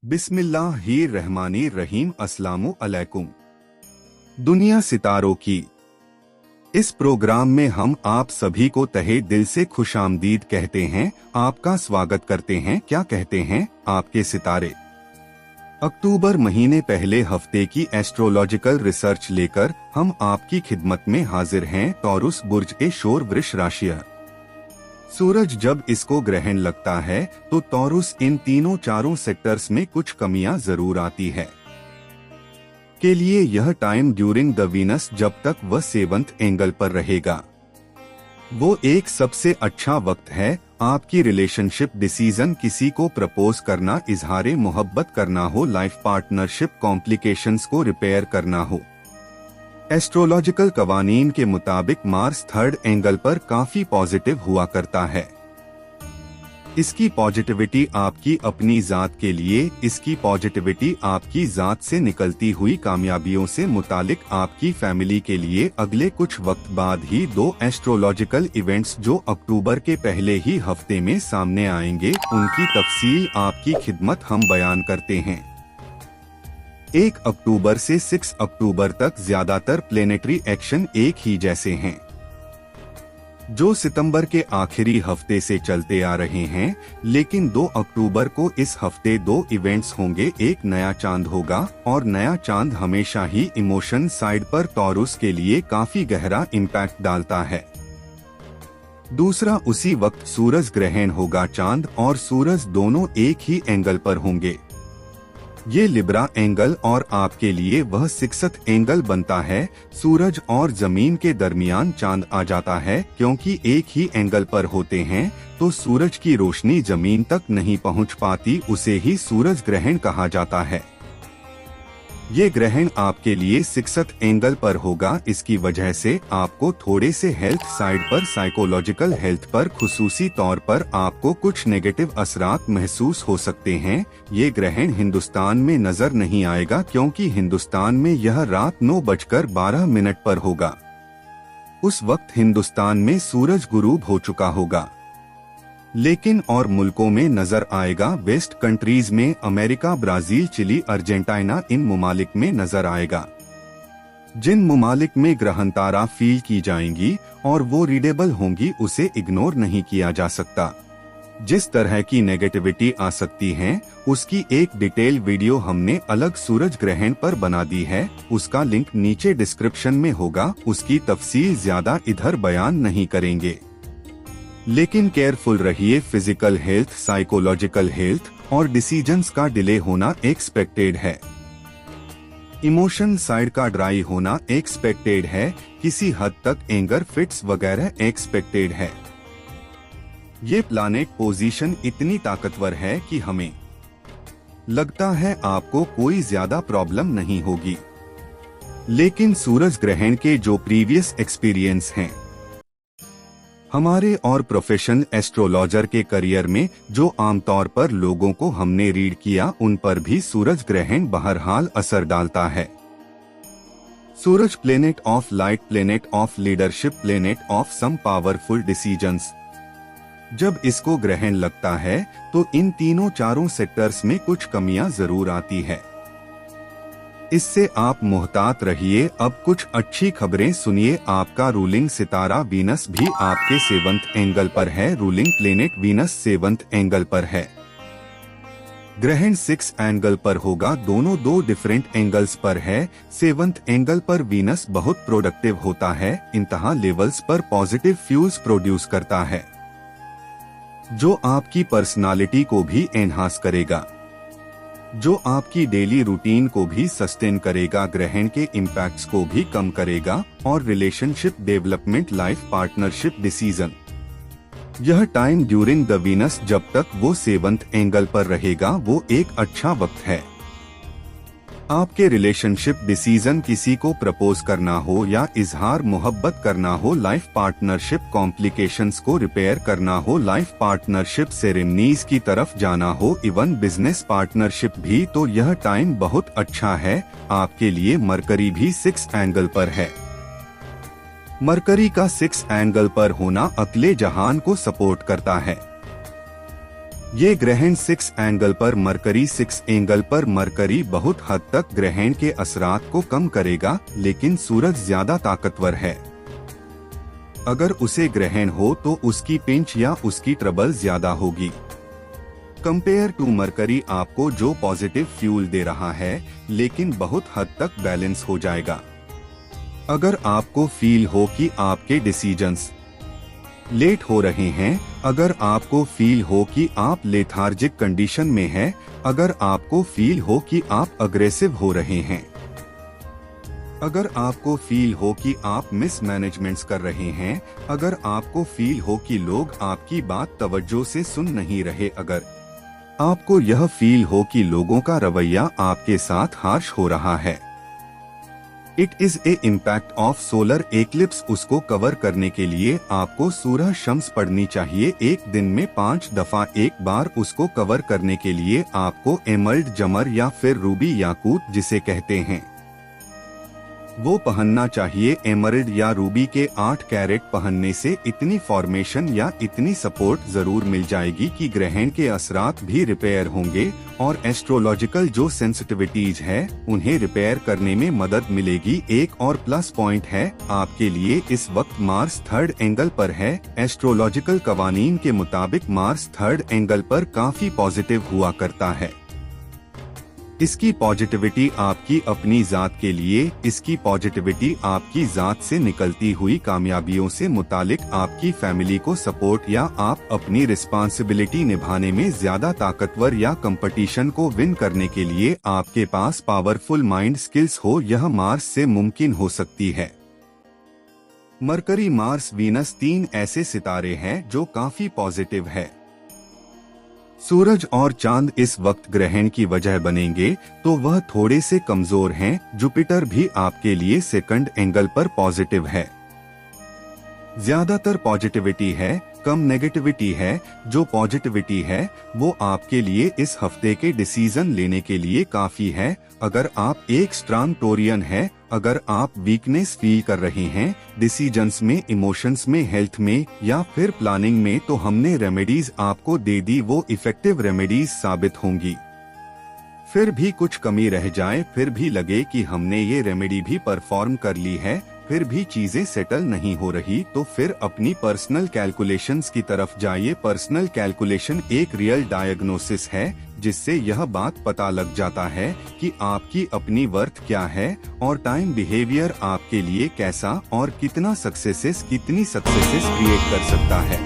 बिस्मिल्लाहिर्रहमानिर्रहीम। अस्सलामु अलैकुम। दुनिया सितारों की इस प्रोग्राम में हम आप सभी को तहे दिल से खुशामदीद कहते हैं, आपका स्वागत करते हैं। क्या कहते हैं आपके सितारे। अक्टूबर महीने पहले हफ्ते की एस्ट्रोलॉजिकल रिसर्च लेकर हम आपकी खिदमत में हाजिर हैं। टॉरस बुर्ज ए शोर वृष राशि। सूरज जब इसको ग्रहण लगता है तो टॉरस इन तीनों चारों सेक्टर्स में कुछ कमियां जरूर आती है। के लिए यह टाइम ड्यूरिंग द वीनस जब तक वह 7th एंगल पर रहेगा, वो एक सबसे अच्छा वक्त है। आपकी रिलेशनशिप डिसीजन, किसी को प्रपोज करना, इजहारे मोहब्बत करना हो, लाइफ पार्टनरशिप कॉम्प्लिकेशंस को रिपेयर करना हो। एस्ट्रोलॉजिकल कवानीन के मुताबिक मार्स 3rd एंगल पर काफी पॉजिटिव हुआ करता है। इसकी पॉजिटिविटी आपकी अपनी जात के लिए, इसकी पॉजिटिविटी आपकी जात से निकलती हुई कामयाबियों से मुतालिक आपकी फैमिली के लिए अगले कुछ वक्त बाद ही 2 एस्ट्रोलॉजिकल इवेंट्स जो अक्टूबर के पहले ही हफ्ते में सामने आएंगे, उनकी तफसील आपकी खिदमत हम बयान करते हैं। 1 अक्टूबर से 6 अक्टूबर तक ज्यादातर प्लेनेटरी एक्शन एक ही जैसे हैं, जो सितंबर के आखिरी हफ्ते से चलते आ रहे हैं। लेकिन 2 अक्टूबर को इस हफ्ते 2 इवेंट्स होंगे। एक नया चांद होगा और नया चांद हमेशा ही इमोशन साइड पर टॉरस के लिए काफी गहरा इम्पैक्ट डालता है। दूसरा, उसी वक्त सूरज ग्रहण होगा। चांद और सूरज दोनों एक ही एंगल पर होंगे। ये लिब्रा एंगल और आपके लिए वह 6th एंगल बनता है। सूरज और जमीन के दरमियान चांद आ जाता है। क्योंकि एक ही एंगल पर होते हैं तो सूरज की रोशनी जमीन तक नहीं पहुंच पाती, उसे ही सूरज ग्रहण कहा जाता है। ये ग्रहण आपके लिए 6th एंगल पर होगा। इसकी वजह से आपको थोड़े से हेल्थ साइड पर, साइकोलॉजिकल हेल्थ पर, खुसूसी तौर पर आपको कुछ नेगेटिव असरात महसूस हो सकते हैं। ये ग्रहण हिंदुस्तान में नजर नहीं आएगा क्योंकि हिंदुस्तान में यह रात 9:12 पर होगा। उस वक्त हिंदुस्तान में सूरज गुरूब हो चुका होगा। लेकिन और मुल्कों में नजर आएगा। वेस्ट कंट्रीज में अमेरिका, ब्राजील, चिली, अर्जेंटीना, इन मुमालिक में नजर आएगा। जिन मुमालिक में ग्रहण तारा फील की जाएंगी और वो रीडेबल होंगी, उसे इग्नोर नहीं किया जा सकता। जिस तरह की नेगेटिविटी आ सकती है, उसकी एक डिटेल वीडियो हमने अलग सूरज ग्रहण पर बना दी है। उसका लिंक नीचे डिस्क्रिप्शन में होगा। उसकी तफसील ज्यादा इधर बयान नहीं करेंगे। लेकिन केयरफुल रहिए। फिजिकल हेल्थ, साइकोलॉजिकल हेल्थ और डिसीजंस का डिले होना एक्सपेक्टेड है। इमोशन साइड का ड्राई होना एक्सपेक्टेड है। किसी हद तक एंगर फिट्स वगैरह एक्सपेक्टेड है। ये प्लैनेट पोजीशन इतनी ताकतवर है कि हमें लगता है आपको कोई ज्यादा प्रॉब्लम नहीं होगी। लेकिन सूरज ग्रहण के जो प्रीवियस एक्सपीरियंस हैं, हमारे और प्रोफेशनल एस्ट्रोलॉजर के करियर में जो आमतौर पर लोगों को हमने रीड किया, उन पर भी सूरज ग्रहण बहरहाल असर डालता है। सूरज planet of light, planet of leadership, planet of some powerful decisions. जब इसको ग्रहण लगता है तो इन तीनों चारों सेक्टर्स में कुछ कमियां जरूर आती है। इससे आप मुहतात रहिए। अब कुछ अच्छी खबरें सुनिए। आपका रूलिंग सितारा वीनस भी आपके 7th एंगल पर है। Ruling planet Venus 7th angle पर है। ग्रहण 6 एंगल पर होगा। दोनों 2 डिफरेंट एंगल्स पर है। 7th एंगल पर वीनस बहुत प्रोडक्टिव होता है। इंतहा लेवल्स पर पॉजिटिव फ्यूज प्रोड्यूस करता है, जो आपकी पर्सनालिटी को भी एनहांस करेगा, जो आपकी डेली रूटीन को भी सस्टेन करेगा, ग्रहण के इम्पैक्ट्स को भी कम करेगा और relationship development, life partnership decision. यह टाइम ड्यूरिंग द वीनस जब तक वो 7th एंगल पर रहेगा, वो एक अच्छा वक्त है। आपके रिलेशनशिप डिसीजन, किसी को प्रपोज करना हो या इजहार मोहब्बत करना हो, लाइफ पार्टनरशिप कॉम्प्लिकेशंस को रिपेयर करना हो, लाइफ पार्टनरशिप सेरेमनीज की तरफ जाना हो, इवन बिजनेस पार्टनरशिप भी, तो यह टाइम बहुत अच्छा है आपके लिए। मरकरी भी 6 एंगल पर है। मरकरी का 6 एंगल पर होना अक्ले जहान को सपोर्ट करता है। ये ग्रहण 6 एंगल पर मरकरी 6 एंगल पर मरकरी बहुत हद तक ग्रहण के असरात को कम करेगा, लेकिन सूरज ज्यादा ताकतवर है। अगर उसे ग्रहण हो तो उसकी पिंच या उसकी ट्रबल ज्यादा होगी। कंपेयर टू मरकरी आपको जो पॉजिटिव फ्यूल दे रहा है, लेकिन बहुत हद तक बैलेंस हो जाएगा। अगर आपको फील हो कि आपके डिसीजंस लेट हो रहे हैं, अगर आपको फील हो कि आप लेथार्जिक कंडीशन में हैं, अगर आपको फील हो कि आप अग्रेसिव हो रहे हैं, अगर आपको फील हो कि आप मिसमैनेजमेंट्स कर रहे हैं, अगर आपको फील हो कि लोग आपकी बात तवज्जो से सुन नहीं रहे, अगर आपको यह फील हो कि लोगों का रवैया आपके साथ हार्श हो रहा है, it is a impact of solar eclipse. उसको कवर करने के लिए आपको सूरह शम्स पढ़नी चाहिए एक दिन में 5 दफा। एक बार उसको कवर करने के लिए आपको एमर्ल्ड जमर या फिर रूबी याकूत जिसे कहते हैं वो पहनना चाहिए। एमरल्ड या रूबी के 8 कैरेट पहनने से इतनी फॉर्मेशन या इतनी सपोर्ट जरूर मिल जाएगी कि ग्रहण के असरात भी रिपेयर होंगे और एस्ट्रोलॉजिकल जो सेंसिटिविटीज है उन्हें रिपेयर करने में मदद मिलेगी। एक और प्लस पॉइंट है आपके लिए, इस वक्त मार्स 3rd एंगल पर है। एस्ट्रोलॉजिकल कवानीन के मुताबिक मार्स 3rd एंगल पर काफी पॉजिटिव हुआ करता है। इसकी पॉजिटिविटी आपकी अपनी जात के लिए, इसकी पॉजिटिविटी आपकी जात से निकलती हुई कामयाबियों से मुतालिक आपकी फैमिली को सपोर्ट या आप अपनी रिस्पांसिबिलिटी निभाने में ज्यादा ताकतवर या कंपटीशन को विन करने के लिए आपके पास पावरफुल माइंड स्किल्स हो, यह मार्स से मुमकिन हो सकती है। मरकरी, मार्स, वीनस 3 ऐसे सितारे हैं जो काफी पॉजिटिव है। सूरज और चांद इस वक्त ग्रहण की वजह बनेंगे तो वह थोड़े से कमजोर हैं। जुपिटर भी आपके लिए 2nd एंगल पर पॉजिटिव है। ज्यादातर पॉजिटिविटी है, कम नेगेटिविटी है। जो पॉजिटिविटी है वो आपके लिए इस हफ्ते के डिसीजन लेने के लिए काफी है। अगर आप एक स्ट्रांग टोरियन है, अगर आप वीकनेस फील कर रहे हैं डिसीजंस में, इमोशंस में, हेल्थ में या फिर प्लानिंग में, तो हमने रेमेडीज आपको दे दी, वो इफेक्टिव रेमेडीज साबित होंगी। फिर भी कुछ कमी रह जाए, फिर भी लगे कि हमने ये रेमेडी भी परफॉर्म कर ली है, फिर भी चीजें सेटल नहीं हो रही, तो फिर अपनी पर्सनल कैलकुलेशंस की तरफ जाइए। पर्सनल कैलकुलेशन एक रियल डायग्नोसिस है जिससे यह बात पता लग जाता है कि आपकी अपनी वर्थ क्या है और टाइम बिहेवियर आपके लिए कैसा और कितनी सक्सेसेस क्रिएट कर सकता है।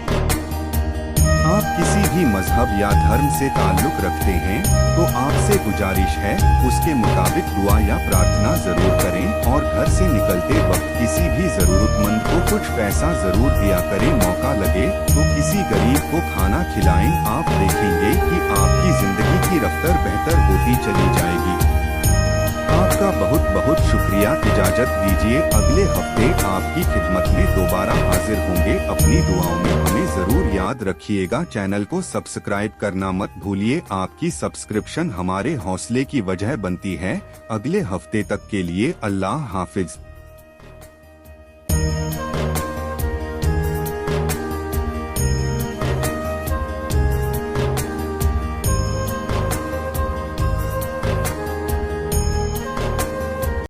आप किसी भी मजहब या धर्म से ताल्लुक रखते हैं तो आपसे गुजारिश है उसके मुताबिक दुआ या प्रार्थना जरूर करें और घर से निकलते वक्त किसी भी जरूरतमंद को कुछ पैसा जरूर दिया करें। मौका लगे तो किसी गरीब को खाना खिलाएं। आप देखेंगे कि आपकी जिंदगी की रफ्तार बेहतर होती चली जाएगी। आपका बहुत बहुत शुक्रिया। इजाजत दीजिए, अगले हफ्ते आपकी खिदमत में दोबारा हाजिर होंगे। अपनी दुआओं में हमें जरूर याद रखिएगा। चैनल को सब्सक्राइब करना मत भूलिए, आपकी सब्सक्रिप्शन हमारे हौसले की वजह बनती है। अगले हफ्ते तक के लिए अल्लाह हाफिज।